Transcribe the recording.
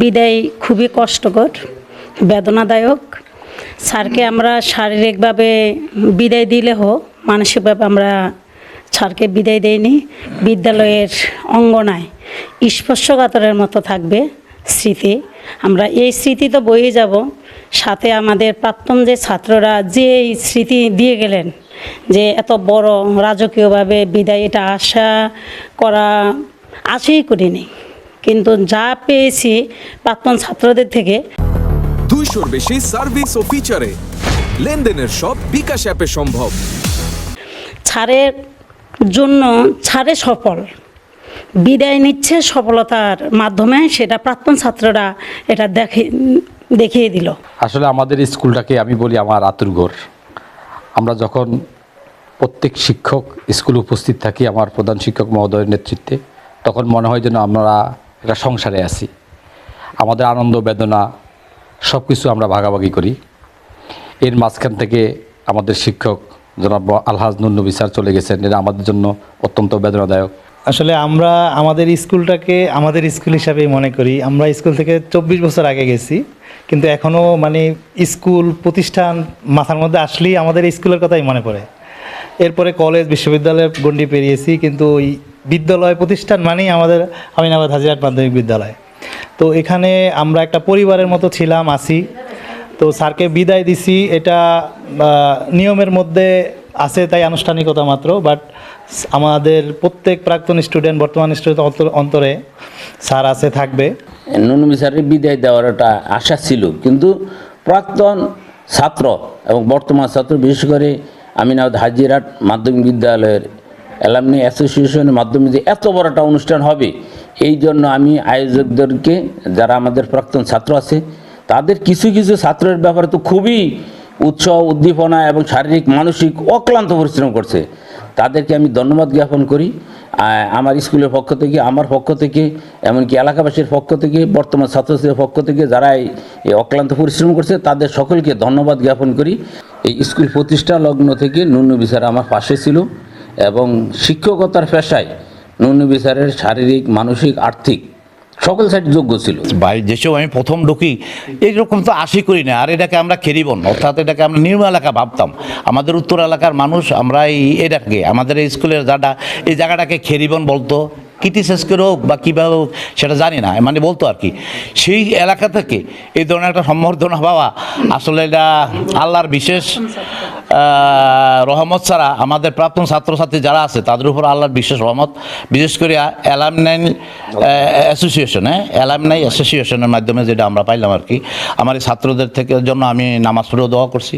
বিদায় খুবই কষ্টকর, বেদনাদায়ক। স্যারকে আমরা শারীরিকভাবে বিদায় দিলেও মানসিকভাবে আমরা স্যারকে বিদায় দেইনি। বিদ্যালয়ের অঙ্গনায় স্পর্শকাতরের মতো থাকবে স্মৃতি। আমরা এই স্মৃতি তো বয়ে যাব, সাথে আমাদের প্রাক্তন যে ছাত্ররা যে স্মৃতি দিয়ে গেলেন, যে এত বড় রাজকীয়ভাবে বিদায়, এটা আশাই করিনি। কিন্তু যা পেয়েছি প্রাক্তন ছাত্রদের থেকে। 200-র বেশি সার্ভিস ও ফিচারে লেনদেনের সব বিকাশ অ্যাপে সম্ভব। ছাড়ের জন্য ছাড়ে সফল বিদায় নিচ্ছে সফলতার মাধ্যমে, সেটা প্রাক্তন ছাত্ররা এটা দেখিয়ে দিল। আসলে আমাদের স্কুলটাকে আমি বলি আমার আতুর ঘর। আমরা যখন প্রত্যেক শিক্ষক স্কুলে উপস্থিত থাকি আমার প্রধান শিক্ষক মহোদয়ের নেতৃত্বে, তখন মনে হয় যেন আমরা একটা সংসারে আছি। আমাদের আনন্দ বেদনা সব কিছু আমরা ভাগাভাগি করি। এর মাঝখান থেকে আমাদের শিক্ষক জনাব আলহাজ নুরনবী স্যার চলে গেছেন, এটা আমাদের জন্য অত্যন্ত বেদনাদায়ক। আসলে আমরা আমাদের স্কুলটাকে আমাদের স্কুল হিসাবেই মনে করি। আমরা স্কুল থেকে 24 বছর আগে গেছি, কিন্তু এখনও মানে স্কুল প্রতিষ্ঠান মাথার মধ্যে আসলেই আমাদের স্কুলের কথাই মনে পড়ে। এরপরে কলেজ বিশ্ববিদ্যালয়ের গণ্ডি পেরিয়েছি, কিন্তু ওই বিদ্যালয় প্রতিষ্ঠান মানেই আমাদের আমিনাবাদ হাজিরহাট মাধ্যমিক বিদ্যালয়। তো এখানে আমরা একটা পরিবারের মতো ছিলাম, আছি। তো স্যারকে বিদায় দিছি, এটা নিয়মের মধ্যে আছে, তাই আনুষ্ঠানিকতা মাত্র। বাট আমাদের প্রত্যেক প্রাক্তন স্টুডেন্ট, বর্তমান স্টুডেন্ট অন্তরে স্যার আছে, থাকবে। নুরনবী স্যারের বিদায় দেওয়ার একটা আশা ছিল, কিন্তু প্রাক্তন ছাত্র এবং বর্তমান ছাত্র, বিশেষ করে আমিনাবাদ হাজিরহাট মাধ্যমিক বিদ্যালয়ের অ্যালামনি অ্যাসোসিয়েশনের মাধ্যমে যে এত বড় একটা অনুষ্ঠান হবে, এই জন্য আমি আয়োজকদেরকে, যারা আমাদের প্রাক্তন ছাত্র আছে, তাদের কিছু কিছু ছাত্রের ব্যাপারে তো খুবই উৎসাহ, উদ্দীপনা এবং শারীরিক মানসিক অক্লান্ত পরিশ্রম করছে, তাদেরকে আমি ধন্যবাদ জ্ঞাপন করি। আমার স্কুলের পক্ষ থেকে, আমার পক্ষ থেকে, এমনকি এলাকাবাসীর পক্ষ থেকে, বর্তমান ছাত্রছাত্রীদের পক্ষ থেকে যারা এই অক্লান্ত পরিশ্রম করছে, তাদের সকলকে ধন্যবাদ জ্ঞাপন করি। এই স্কুল প্রতিষ্ঠা লগ্ন থেকে নুরনবী স্যার আমার পাশে ছিল এবং শিক্ষকতার পেশায় নুরনবী স্যারের শারীরিক, মানসিক, আর্থিক সকল সাইড যোগ্য ছিল। ভাই যেসব আমি প্রথম ঢুকি এইরকম তো আশি করি না, আর এটাকে আমরা খেরিবন, অর্থাৎ এটাকে আমরা নিম্ন এলাকা ভাবতাম। আমাদের উত্তর এলাকার মানুষ আমরা এটাকে, আমাদের এই স্কুলের এই জায়গাটাকে খেরিবন বলতো, ক্রিটিসাইজ করে হোক বা কীভাবে হোক সেটা জানি না, মানে বলতো আর কি। সেই এলাকা থেকে এই ধরনের একটা সম্বর্ধনা পাওয়া আসলে এটা আল্লাহর বিশেষ রহমত ছাড়া আমাদের প্রাক্তন ছাত্রছাত্রী যারা আছে তাদের উপর আল্লাহর বিশেষ রহমত। বিশেষ করে অ্যালামনাই অ্যাসোসিয়েশনের মাধ্যমে যেটা আমরা পাইলাম আর কি। আমার এই ছাত্রদের থেকে জন্য আমি নামাজ পড়েও দোয়া করছি।